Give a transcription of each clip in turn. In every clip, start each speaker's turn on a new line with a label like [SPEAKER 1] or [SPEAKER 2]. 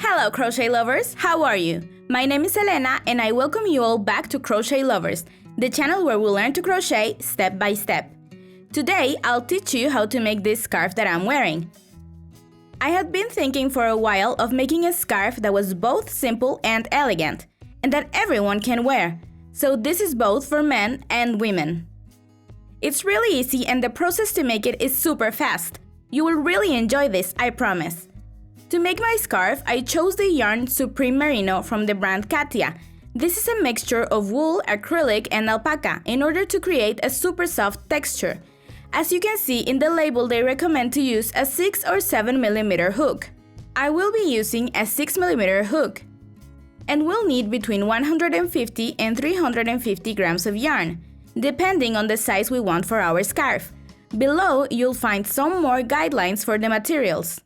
[SPEAKER 1] Hello crochet lovers, how are you? My name is Elena and I welcome you all back to Crochet Lovers, the channel where we learn to crochet step by step. Today I'll teach you how to make this scarf that I'm wearing. I had been thinking for a while of making a scarf that was both simple and elegant, and that everyone can wear, so this is both for men and women. It's really easy and the process to make it is super fast. You will really enjoy this, I promise. To make my scarf, I chose the yarn Supreme Merino from the brand Katia. This is a mixture of wool, acrylic, and alpaca in order to create a super soft texture. As you can see in the label, they recommend to use a 6 or 7 mm hook. I will be using a 6 mm hook. And we'll need between 150 and 350 grams of yarn, depending on the size we want for our scarf. Below, you'll find some more guidelines for the materials.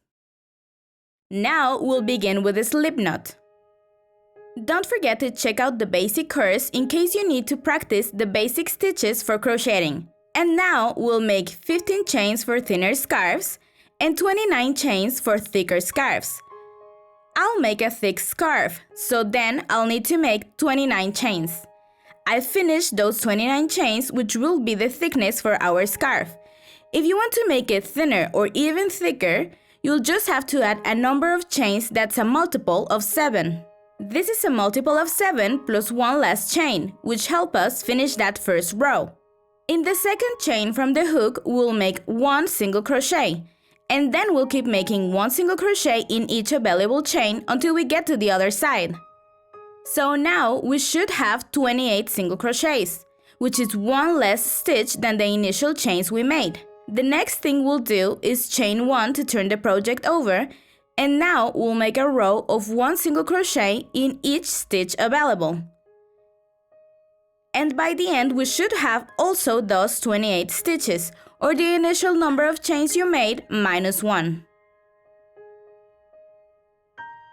[SPEAKER 1] Now we'll begin with the slip knot. Don't forget to check out the basic course in case you need to practice the basic stitches for crocheting. And now we'll make 15 chains for thinner scarves and 29 chains for thicker scarves. I'll make a thick scarf, so then I'll need to make 29 chains. I've finished those 29 chains, which will be the thickness for our scarf. If you want to make it thinner or even thicker, you'll just have to add a number of chains that's a multiple of 7. This is a multiple of 7 plus one last chain, which help us finish that first row. In the second chain from the hook, we'll make one single crochet, and then we'll keep making one single crochet in each available chain until we get to the other side. So now we should have 28 single crochets, which is one less stitch than the initial chains we made. The next thing we'll do is chain 1 to turn the project over, and now we'll make a row of one single crochet in each stitch available. And by the end we should have also those 28 stitches, or the initial number of chains you made minus 1.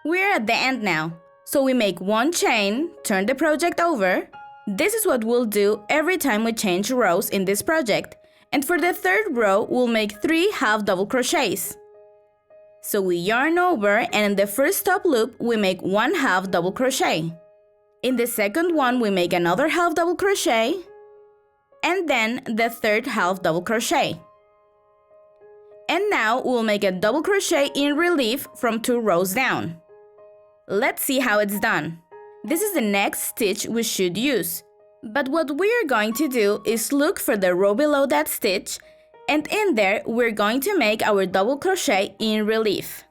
[SPEAKER 1] We're at the end now, so we make one chain, turn the project over. This is what we'll do every time we change rows in this project. And for the third row, we'll make 3 half double crochets. So we yarn over, and in the first top loop, we make 1 half double crochet. In the second one, we make another half double crochet, and then the third half double crochet. And now we'll make a double crochet in relief from 2 rows down. Let's see how it's done. This is the next stitch we should use. But what we're going to do is look for the row below that stitch, and in there we're going to make our double crochet in relief.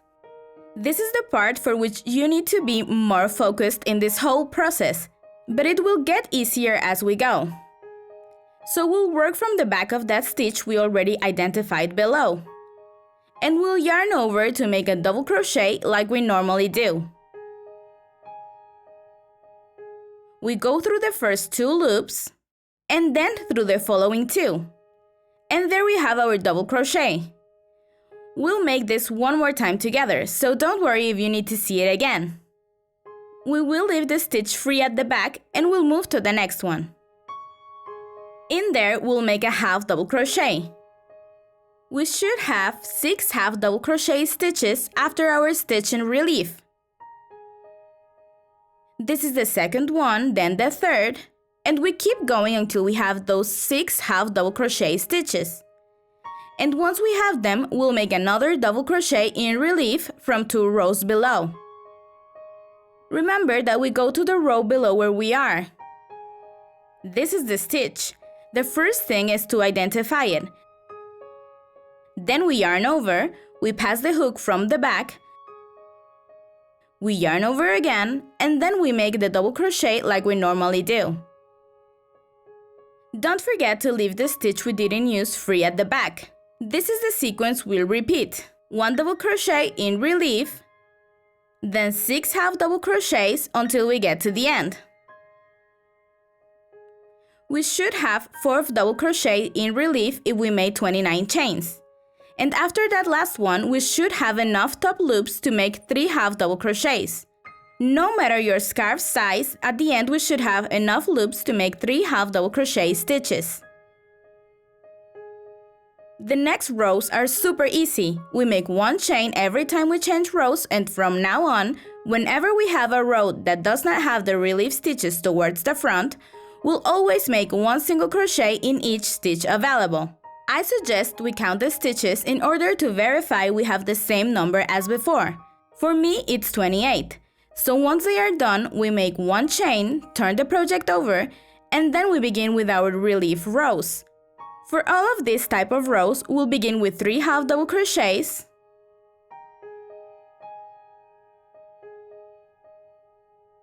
[SPEAKER 1] This is the part for which you need to be more focused in this whole process, but it will get easier as we go. So we'll work from the back of that stitch we already identified below. And we'll yarn over to make a double crochet like we normally do. We go through the first 2 loops, and then through the following 2. And there we have our double crochet. We'll make this one more time together, so don't worry if you need to see it again. We will leave the stitch free at the back and we'll move to the next one. In there, we'll make a half double crochet. We should have 6 half double crochet stitches after our stitch in relief. This is the second one, then the third, and we keep going until we have those 6 half double crochet stitches. And once we have them, we'll make another double crochet in relief from 2 rows below. Remember that we go to the row below where we are. This is the stitch. The first thing is to identify it. Then we yarn over, we pass the hook from the back, we yarn over again, and then we make the double crochet like we normally do. Don't forget to leave the stitch we didn't use free at the back. This is the sequence we'll repeat. 1 double crochet in relief, then 6 half double crochets until we get to the end. We should have 4 double crochet in relief if we made 29 chains. And after that last one, we should have enough top loops to make 3 half double crochets. No matter your scarf size, at the end we should have enough loops to make 3 half double crochet stitches. The next rows are super easy. We make one chain every time we change rows, and from now on, whenever we have a row that does not have the relief stitches towards the front, we'll always make one single crochet in each stitch available. I suggest we count the stitches in order to verify we have the same number as before. For me, it's 28. So once they are done, we make one chain, turn the project over, and then we begin with our relief rows. For all of these type of rows, we'll begin with 3 half double crochets,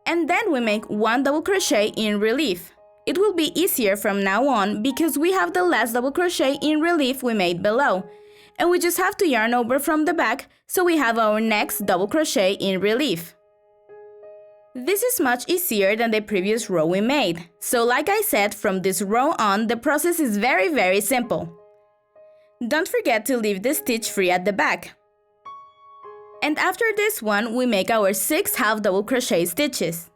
[SPEAKER 1] and then we make 1 double crochet in relief. It will be easier from now on because we have the last double crochet in relief we made below, and we just have to yarn over from the back so we have our next double crochet in relief. This is much easier than the previous row we made, so like I said, from this row on, the process is very simple. Don't forget to leave the stitch free at the back. And after this one, we make our 6 half double crochet stitches.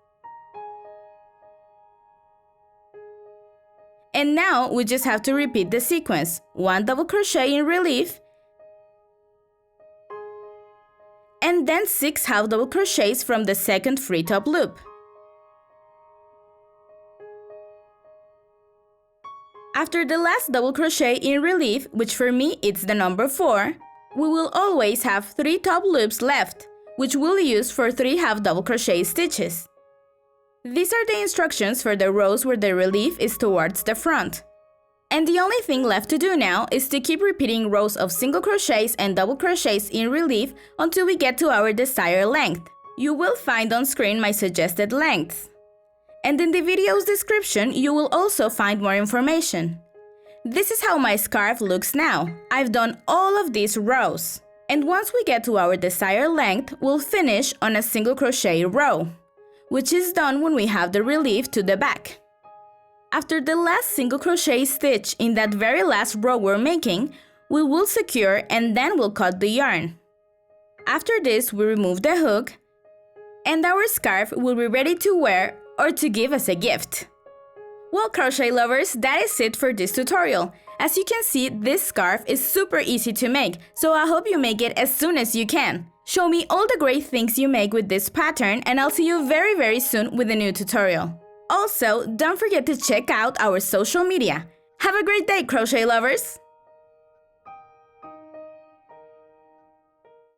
[SPEAKER 1] And now we just have to repeat the sequence, 1 double crochet in relief, and then 6 half double crochets from the second free top loop. After the last double crochet in relief, which for me it's the number 4, we will always have 3 top loops left, which we'll use for 3 half double crochet stitches. These are the instructions for the rows where the relief is towards the front. And the only thing left to do now is to keep repeating rows of single crochets and double crochets in relief until we get to our desired length. You will find on screen my suggested lengths. And in the video's description, you will also find more information. This is how my scarf looks now. I've done all of these rows. And once we get to our desired length, we'll finish on a single crochet row, which is done when we have the relief to the back. After the last single crochet stitch in that very last row we're making, we will secure and then we'll cut the yarn. After this, we remove the hook, and our scarf will be ready to wear or to give as a gift. Well, crochet lovers, that is it for this tutorial. As you can see, this scarf is super easy to make, so I hope you make it as soon as you can. Show me all the great things you make with this pattern, and I'll see you very soon with a new tutorial. Also, don't forget to check out our social media. Have a great day, crochet lovers!